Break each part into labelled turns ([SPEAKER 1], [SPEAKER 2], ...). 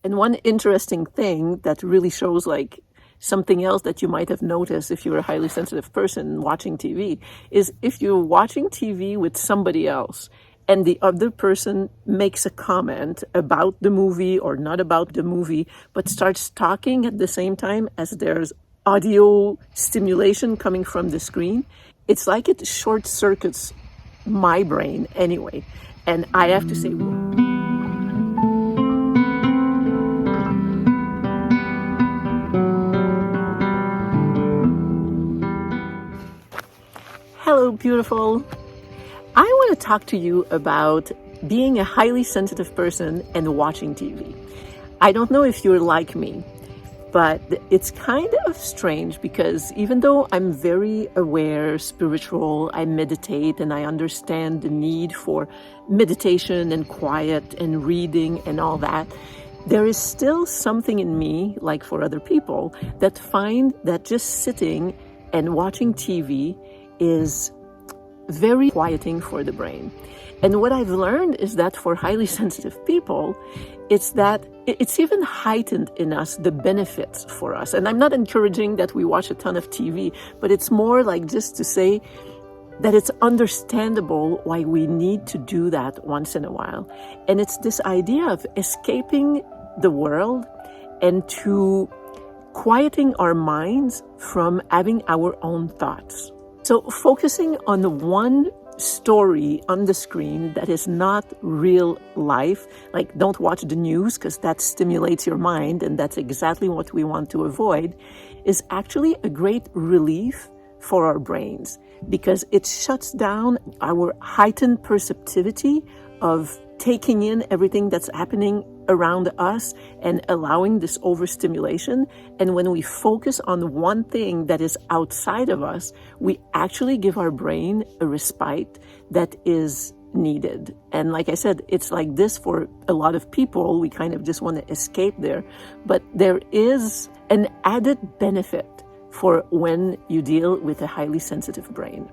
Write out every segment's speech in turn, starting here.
[SPEAKER 1] And one interesting thing that really shows like something else that you might have noticed if you're a highly sensitive person watching TV is if you're watching TV with somebody else and the other person makes a comment about the movie or not about the movie, but starts talking at the same time as there's audio stimulation coming from the screen, it's like it short circuits my brain anyway. And I have to say, hello, beautiful. I want to talk to you about being a highly sensitive person and watching TV. I don't know if you're like me, but it's kind of strange because even though I'm very aware, spiritual, I meditate and I understand the need for meditation and quiet and reading and all that, there is still something in me, like for other people, that find that just sitting and watching TV is very quieting for the brain. And what I've learned is that for highly sensitive people, it's that it's even heightened in us, the benefits for us. And I'm not encouraging that we watch a ton of TV, but it's more like just to say that it's understandable why we need to do that once in a while. And it's this idea of escaping the world and to quieting our minds from having our own thoughts. So focusing on the one story on the screen that is not real life, like don't watch the news because that stimulates your mind, and that's exactly what we want to avoid, is actually a great relief for our brains because it shuts down our heightened perceptivity of taking in everything that's happening around us and allowing this overstimulation. And when we focus on one thing that is outside of us, we actually give our brain a respite that is needed. And like I said, it's like this for a lot of people. We kind of just want to escape there. But there is an added benefit for when you deal with a highly sensitive brain.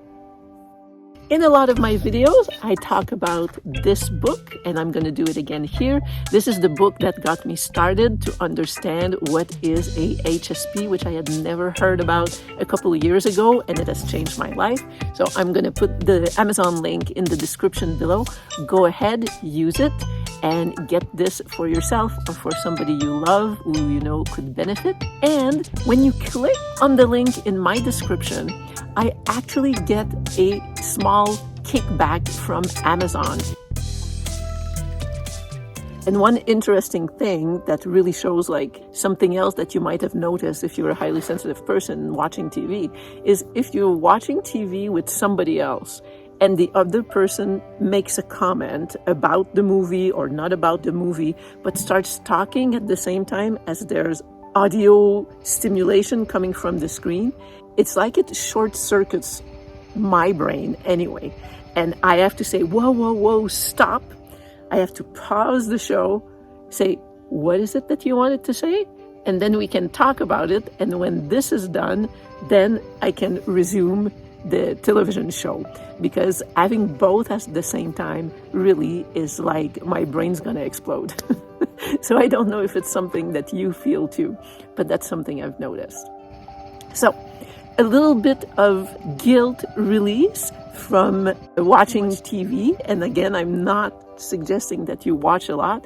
[SPEAKER 1] In a lot of my videos, I talk about this book, and I'm going to do it again here. This is the book that got me started to understand what is a HSP, which I had never heard about a couple of years ago, and it has changed my life. So I'm going to put the Amazon link in the description below. Go ahead, use it, and get this for yourself or for somebody you love who you know could benefit. And when you click on the link in my description, I actually get a small kickback from Amazon. And one interesting thing that really shows like something else that you might have noticed if you're a highly sensitive person watching TV is if you're watching TV with somebody else and the other person makes a comment about the movie or not about the movie, but starts talking at the same time as there's audio stimulation coming from the screen, it's like it short circuits my brain anyway. And I have to say, whoa, stop. I have to pause the show, say, what is it that you wanted to say? And then we can talk about it. And when this is done, then I can resume the television show, because having both at the same time really is like my brain's gonna explode. So I don't know if it's something that you feel too, but that's something I've noticed. So a little bit of guilt release from watching TV. And again, I'm not suggesting that you watch a lot,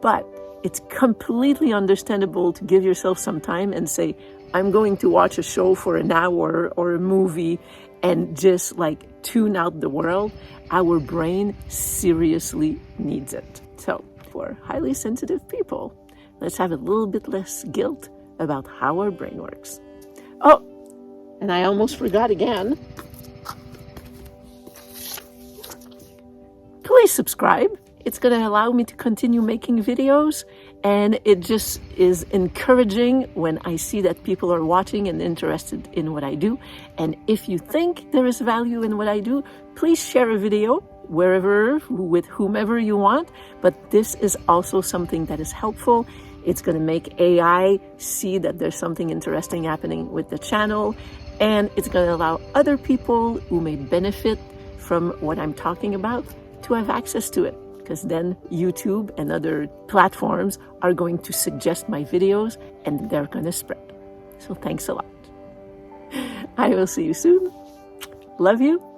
[SPEAKER 1] but it's completely understandable to give yourself some time and say, I'm going to watch a show for an hour or a movie and just like tune out the world. Our brain seriously needs it. So for highly sensitive people, let's have a little bit less guilt about how our brain works. Oh, and I almost forgot again. Please subscribe. It's going to allow me to continue making videos, and it just is encouraging when I see that people are watching and interested in what I do. And if you think there is value in what I do, please share a video wherever, with whomever you want. But this is also something that is helpful. It's going to make AI see that there's something interesting happening with the channel, and it's going to allow other people who may benefit from what I'm talking about to have access to it. because then YouTube and other platforms are going to suggest my videos and they're going to spread. So thanks a lot. I will see you soon. Love you.